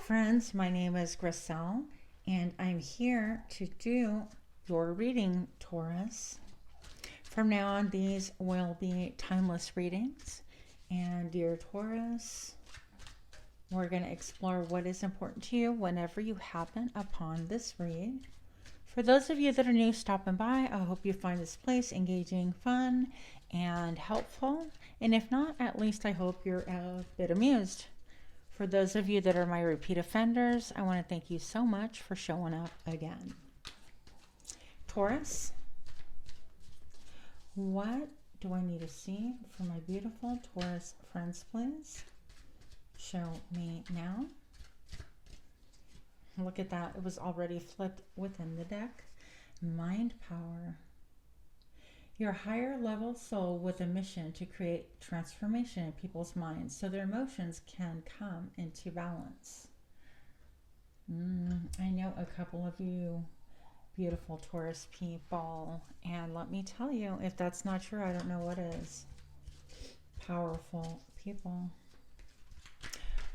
friends, my name is Griselle, and I'm here to do your reading, Taurus. From now on, these will be timeless readings. And dear Taurus, we're going to explore what is important to you whenever you happen upon this read. For those of you that are new stopping by, I hope you find this place engaging, fun, and helpful. And if not, at least I hope you're a bit amused. For those of you that are my repeat offenders, I want to thank you so much for showing up again. Taurus, what do I need to see for my beautiful Taurus friends, please? Show me now. Look at that. It was already flipped within the deck. Mind power. Your higher level soul with a mission to create transformation in people's minds so their emotions can come into balance. I know a couple of you beautiful Taurus people, and let me tell you, if that's not true, I don't know what is. Powerful people.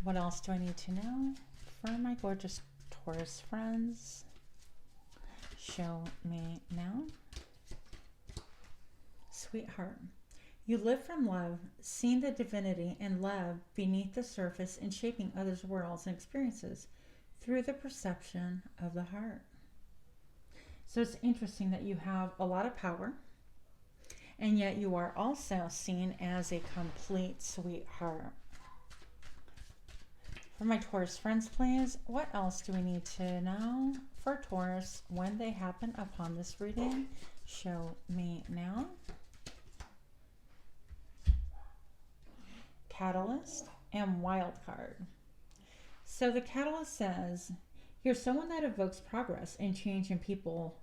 What else do I need to know for my gorgeous Taurus friends? Show me now. Sweetheart, you live from love, seeing the divinity and love beneath the surface and shaping others' worlds and experiences through the perception of the heart. So it's interesting that you have a lot of power, and yet you are also seen as a complete sweetheart. For my Taurus friends, please, what else do we need to know for Taurus when they happen upon this reading? Show me now. Catalyst and wild card. So the catalyst says, you're someone that evokes progress and change in people,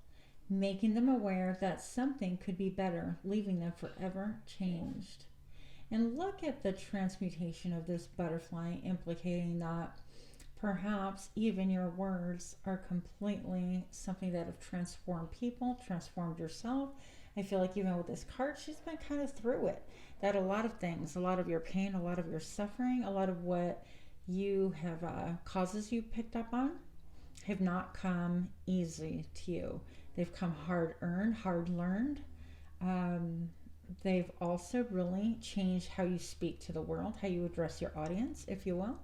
making them aware that something could be better, leaving them forever changed. And look at the transmutation of this butterfly, implicating that perhaps even your words are completely something that have transformed people, transformed yourself. I feel like even with this card, she's been kind of through it. That a lot of things, a lot of your pain, a lot of your suffering, a lot of what you have causes you picked up on have not come easy to you. They've come hard earned, hard learned. They've also really changed how you speak to the world, how you address your audience, if you will.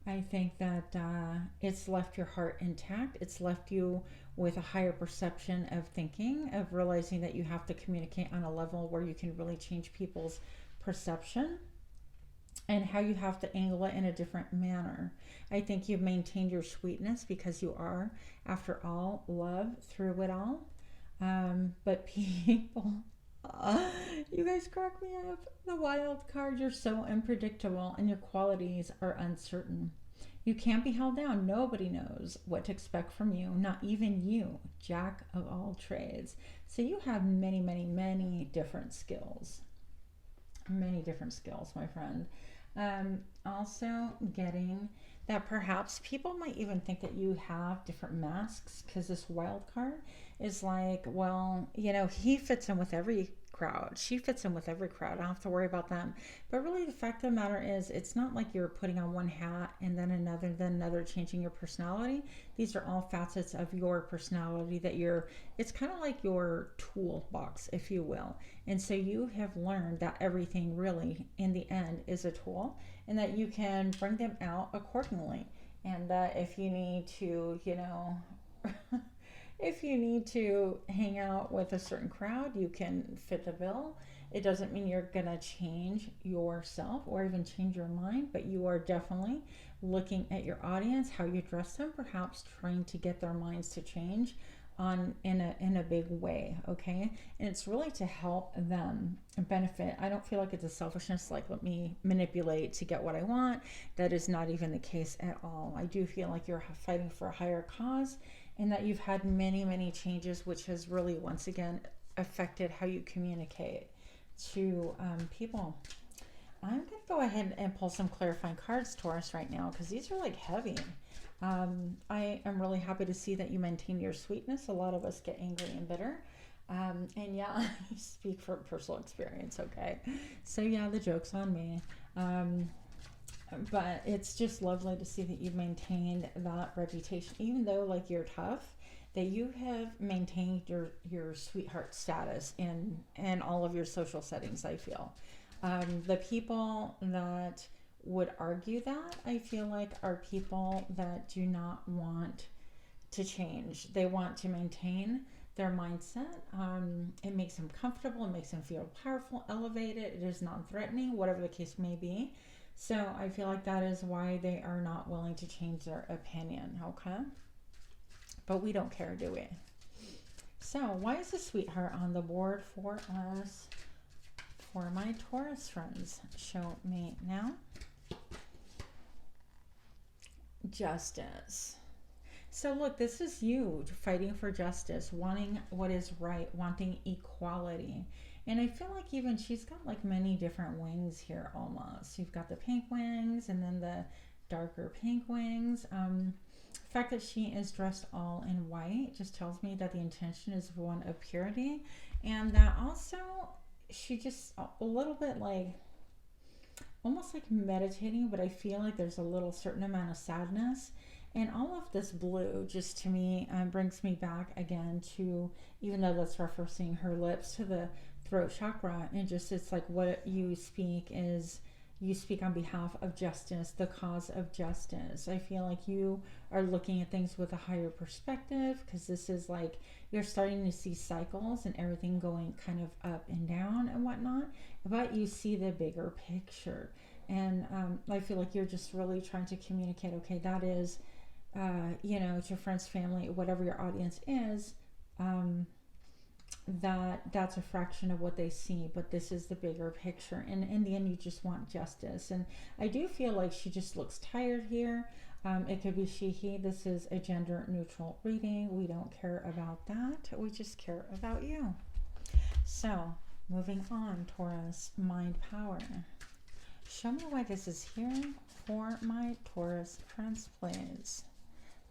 I think that it's left your heart intact. It's left you with a higher perception of thinking, of realizing that you have to communicate on a level where you can really change people's perception and how you have to angle it in a different manner. I think you've maintained your sweetness because you are, after all, love through it all. But people, you guys crack me up. The wild card, you're so unpredictable and your qualities are uncertain. You can't be held down. Nobody knows what to expect from you, not even you, Jack of all trades. So you have many, many, many different skills. Many different skills, my friend. Also getting that perhaps people might even think that you have different masks, because this wild card is like, well, you know, he fits in with every crowd. She fits in with every crowd. I don't have to worry about them. But really the fact of the matter is, it's not like you're putting on one hat and then another, changing your personality. These are all facets of your personality that it's kind of like your toolbox, if you will. And so you have learned that everything really in the end is a tool, and that you can bring them out accordingly. And that if you need to, you know, if you need to hang out with a certain crowd, you can fit the bill. It doesn't mean you're going to change yourself or even change your mind, but you are definitely looking at your audience, how you address them, perhaps trying to get their minds to change in a big way, okay? And it's really to help them benefit. I don't feel like it's a selfishness, like let me manipulate to get what I want. That is not even the case at all. I do feel like you're fighting for a higher cause, and that you've had many, many changes, which has really, once again, affected how you communicate to people. I'm going to go ahead and pull some clarifying cards, Taurus, right now, because these are like heavy. I am really happy to see that you maintain your sweetness. A lot of us get angry and bitter. And yeah, I speak from personal experience, okay? So yeah, the joke's on me. But it's just lovely to see that you've maintained that reputation, even though like you're tough, that you have maintained your sweetheart status in all of your social settings. I feel the people that would argue that, I feel like, are people that do not want to change. They want to maintain their mindset. It makes them comfortable, it makes them feel powerful, elevated, it is non-threatening, whatever the case may be. So I feel like that is why they are not willing to change their opinion, okay? But we don't care, do we? So why is the sweetheart on the board for us, for my Taurus friends? Show me now. Justice. So look, this is you fighting for justice, wanting what is right, wanting equality. And I feel like even she's got like many different wings here almost. You've got the pink wings and then the darker pink wings. The fact that she is dressed all in white just tells me that the intention is one of purity. And that also she just a little bit like, almost like meditating, but I feel like there's a little certain amount of sadness. And all of this blue just to me brings me back again to, even though that's referencing her lips, to the throat chakra. And just it's like what you speak is, you speak on behalf of justice, the cause of justice. I feel like you are looking at things with a higher perspective, because this is like you're starting to see cycles and everything going kind of up and down and whatnot, but you see the bigger picture. And I feel like you're just really trying to communicate, okay, that is you know, to your friends, family, whatever your audience is, that's a fraction of what they see, but this is the bigger picture. And in the end, you just want justice. And I do feel like she just looks tired here. It could be she, he. This is a gender neutral reading. We don't care about that. We just care about you. So moving on, Taurus, mind power. Show me why this is here for my Taurus friends, please.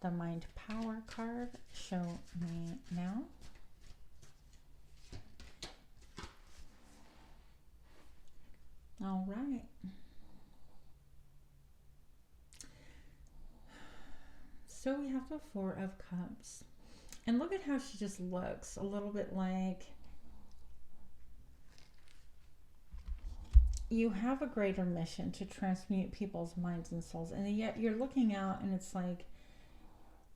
The mind power card, show me now. All right. So we have the Four of Cups. And look at how she just looks a little bit like you have a greater mission to transmute people's minds and souls. And yet you're looking out and it's like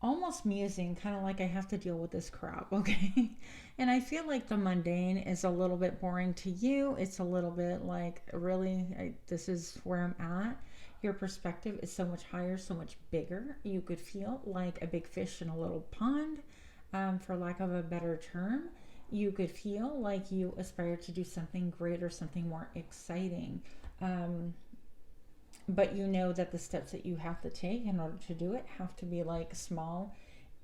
almost musing, kind of like I have to deal with this crap, okay? And I feel like the mundane is a little bit boring to you. It's a little bit like, really, this is where I'm at. Your perspective is so much higher, so much bigger. You could feel like a big fish in a little pond, for lack of a better term. You could feel like you aspire to do something greater, something more exciting. But you know that the steps that you have to take in order to do it have to be like small,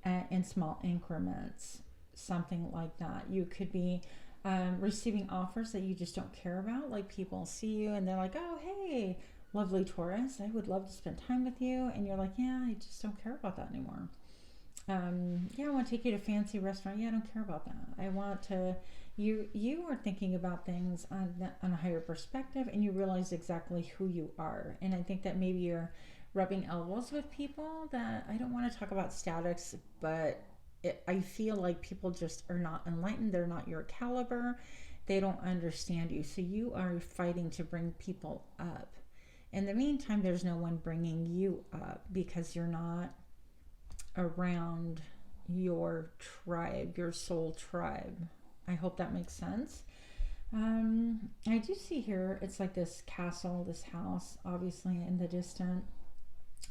in small increments, something like that. You could be receiving offers that you just don't care about. Like people see you and they're like, oh, hey, lovely Taurus, I would love to spend time with you. And you're like, yeah, I just don't care about that anymore. Yeah, I want to take you to a fancy restaurant. Yeah, I don't care about that. I want to, you are thinking about things on a higher perspective, and you realize exactly who you are. And I think that maybe you're rubbing elbows with people that, I don't want to talk about statics, but I feel like people just are not enlightened. They're not your caliber. They don't understand you. So you are fighting to bring people up. In the meantime, there's no one bringing you up because you're not around your tribe, your soul tribe. I hope that makes sense. I do see here, it's like this castle, this house, obviously in the distant.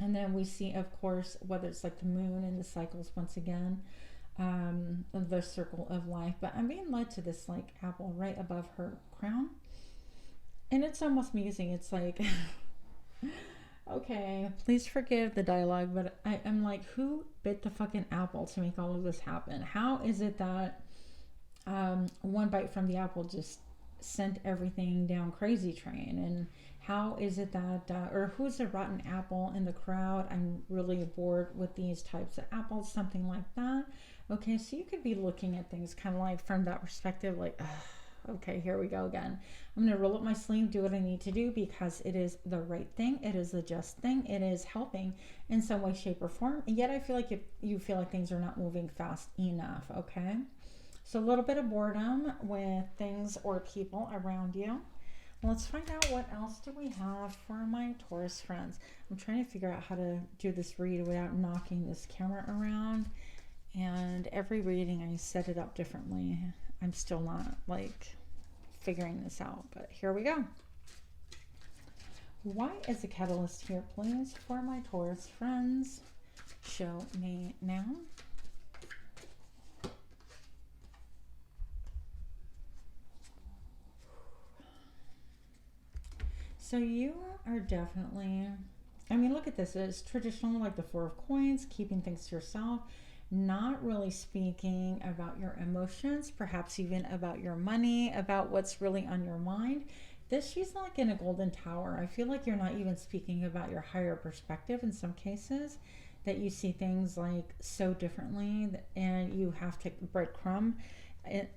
And then we see, of course, whether it's like the moon and the cycles once again, the circle of life. But I'm being led to this like apple right above her crown. And it's almost musing. It's like, okay, please forgive the dialogue, but I'm like, who bit the fucking apple to make all of this happen? How is it that one bite from the apple just sent everything down crazy train? And how is it that, or who's a rotten apple in the crowd? I'm really bored with these types of apples, something like that. Okay, so you could be looking at things kind of like from that perspective, like, Okay, here we go again. I'm going to roll up my sleeve, do what I need to do because it is the right thing. It is the just thing. It is helping in some way, shape, or form. And yet I feel like if you feel like things are not moving fast enough, okay? So a little bit of boredom with things or people around you. Let's find out what else do we have for my Taurus friends. I'm trying to figure out how to do this read without knocking this camera around. And every reading I set it up differently. I'm still not like figuring this out, but here we go. Why is the catalyst here, please, for my Taurus friends? Show me now. So you are definitely, I mean, look at this. It's traditional, like the Four of Coins, keeping things to yourself, not really speaking about your emotions, perhaps even about your money, about what's really on your mind. This, she's like in a golden tower. I feel like you're not even speaking about your higher perspective in some cases, that you see things like so differently and you have to breadcrumb.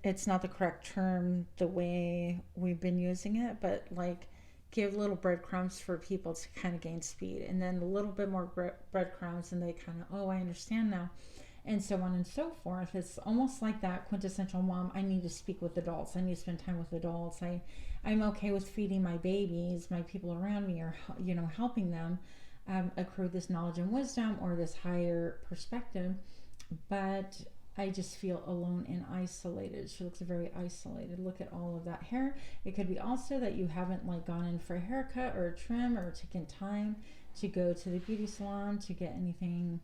It's not the correct term the way we've been using it, but like give little breadcrumbs for people to kind of gain speed, and then a little bit more breadcrumbs and they kind of, oh, I understand now, and so on and so forth. It's almost like that quintessential mom. I need to speak with adults. I need to spend time with adults. I'm okay with feeding my babies. My people around me are, you know, helping them accrue this knowledge and wisdom or this higher perspective, but I just feel alone and isolated. She looks very isolated. Look at all of that hair. It could be also that you haven't like gone in for a haircut or a trim or taken time to go to the beauty salon to get anything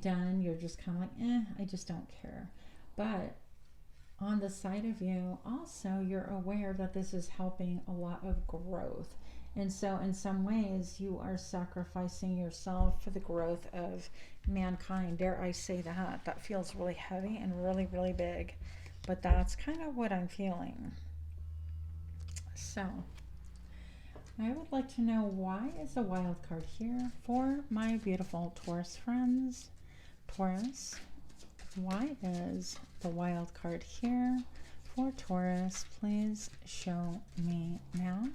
done. You're just kind of like, I just don't care. But on the side of you, also, you're aware that this is helping a lot of growth. And so in some ways, you are sacrificing yourself for the growth of mankind. Dare I say that? That feels really heavy and really, really big. But that's kind of what I'm feeling. So I would like to know, why is the wild card here for my beautiful Taurus friends? Taurus, why is the wild card here for Taurus? Please show me now.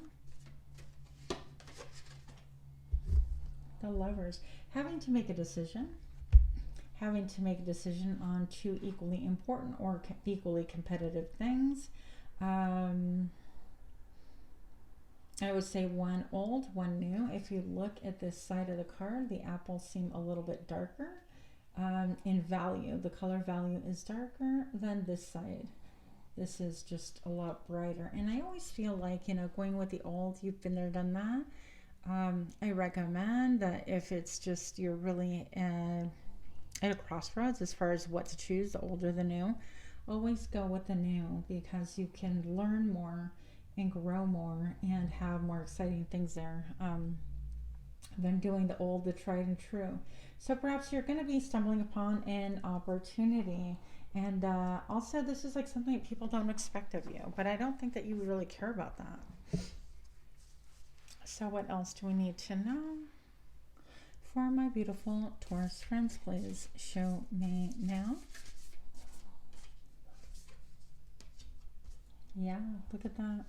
The Lovers, having to make a decision, having to make a decision on two equally important or equally competitive things. I would say one old, one new. If you look at this side of the card, the apples seem a little bit darker in value. The color value is darker than this side. This is just a lot brighter. And I always feel like, you know, going with the old, you've been there, done that. I recommend that if it's just you're really at a crossroads as far as what to choose, the old or the new, always go with the new, because you can learn more and grow more and have more exciting things there than doing the old, the tried and true. So perhaps you're going to be stumbling upon an opportunity. And also, this is like something people don't expect of you, but I don't think that you really care about that. So what else do we need to know? For my beautiful Taurus friends, please show me now. Yeah, look at that.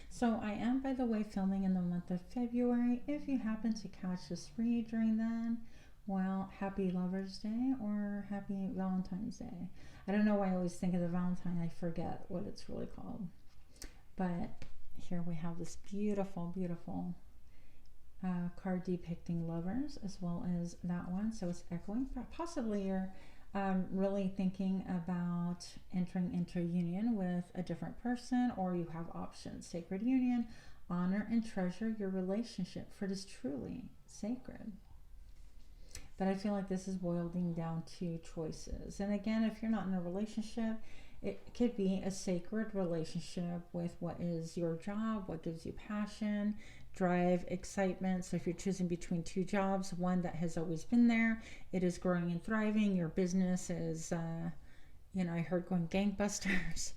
So I am, by the way, filming in the month of February. If you happen to catch this read during then, well, happy Lover's Day or happy Valentine's Day. I don't know why I always think of the Valentine. I forget what it's really called. But here we have this beautiful, beautiful card depicting lovers, as well as that one. So it's echoing. Possibly you're really thinking about entering into a union with a different person, or you have options. Sacred union, honor and treasure your relationship, for it is truly sacred. But I feel like this is boiling down to choices. And again, if you're not in a relationship, it could be a sacred relationship with what is your job, what gives you passion, drive, excitement. So if you're choosing between two jobs, one that has always been there, it is growing and thriving, your business is, you know, I heard going gangbusters.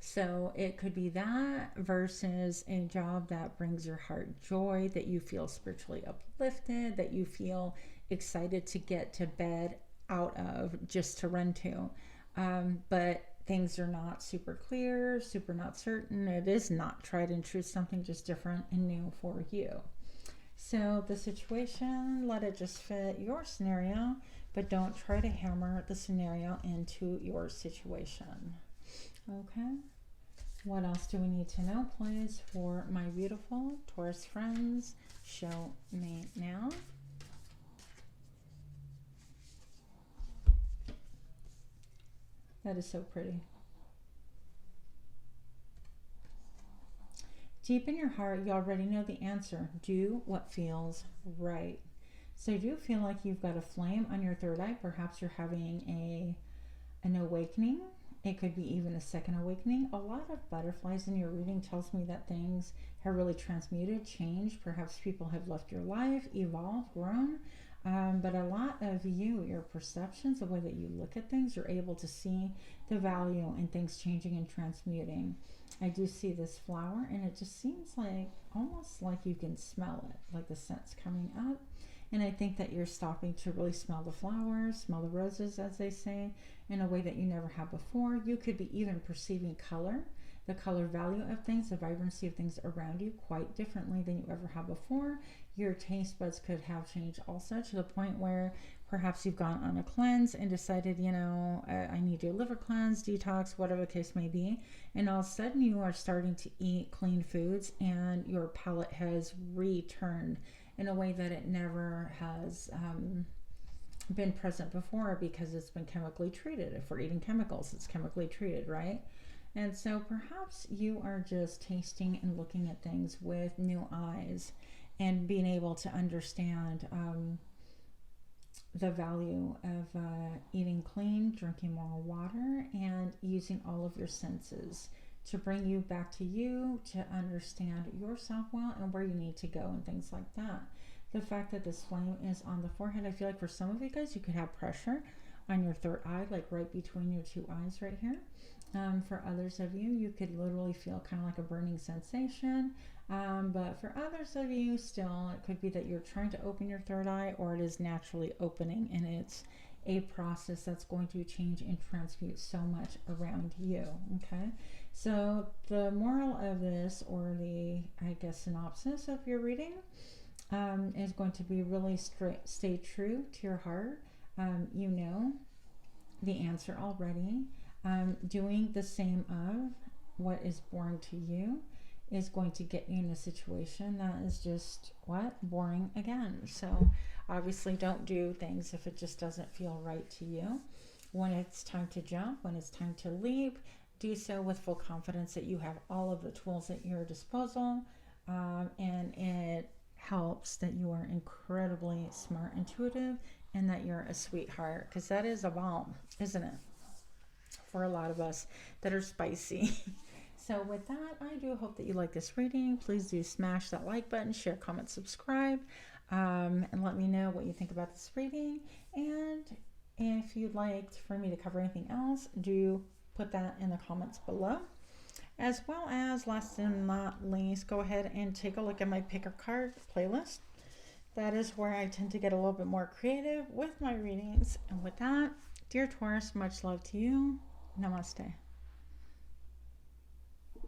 So it could be that versus a job that brings your heart joy, that you feel spiritually uplifted, that you feel excited to get to bed out of, just to run to. But things are not super clear, super not certain. It is not tried and true, something just different and new for you. So the situation, let it just fit your scenario, but don't try to hammer the scenario into your situation. Okay. What else do we need to know, please, for my beautiful Taurus friends? Show me now. That is so pretty. Deep in your heart, you already know the answer. Do what feels right. So I do feel like you've got a flame on your third eye. Perhaps you're having an awakening. It could be even a second awakening. A lot of butterflies in your reading tells me that things have really transmuted, changed. Perhaps people have left your life, evolved, grown. But a lot of you, your perceptions, the way that you look at things, you're able to see the value in things changing and transmuting. I do see this flower, and it just seems like almost like you can smell it, like the scent's coming up. And I think that you're stopping to really smell the flowers, smell the roses, as they say, in a way that you never have before. You could be even perceiving color, the color value of things, the vibrancy of things around you quite differently than you ever have before. Your taste buds could have changed also, to the point where perhaps you've gone on a cleanse and decided, you know, I need to do a liver cleanse, detox, whatever the case may be. And all of a sudden you are starting to eat clean foods, and your palate has returned in a way that it never has been present before, because it's been chemically treated. If we're eating chemicals, it's chemically treated, right? And so perhaps you are just tasting and looking at things with new eyes, and being able to understand the value of eating clean, drinking more water, and using all of your senses to bring you back to you, to understand yourself well and where you need to go and things like that. The fact that this flame is on the forehead, I feel like for some of you guys, you could have pressure on your third eye, like right between your two eyes right here. For others of you, you could literally feel kind of like a burning sensation. But for others of you, still, it could be that you're trying to open your third eye, or it is naturally opening, and it's a process that's going to change and transmute so much around you. Okay, so the moral of this, or the, I guess, synopsis of your reading, is going to be really stay true to your heart. You know the answer already. Doing the same of what is born to you is going to get you in a situation that is just boring again. So obviously don't do things if it just doesn't feel right to you. When it's time to jump, when it's time to leap, do so with full confidence that you have all of the tools at your disposal, and it helps that you are incredibly smart, intuitive, and that you're a sweetheart, because that is a bomb, isn't it, for a lot of us that are spicy. So with that, I do hope that you like this reading. Please do smash that like button, share, comment, subscribe, and let me know what you think about this reading. And if you'd like for me to cover anything else, do put that in the comments below. As well as, last and not least, go ahead and take a look at my pick a card playlist. That is where I tend to get a little bit more creative with my readings. And with that, dear Taurus, much love to you. Namaste.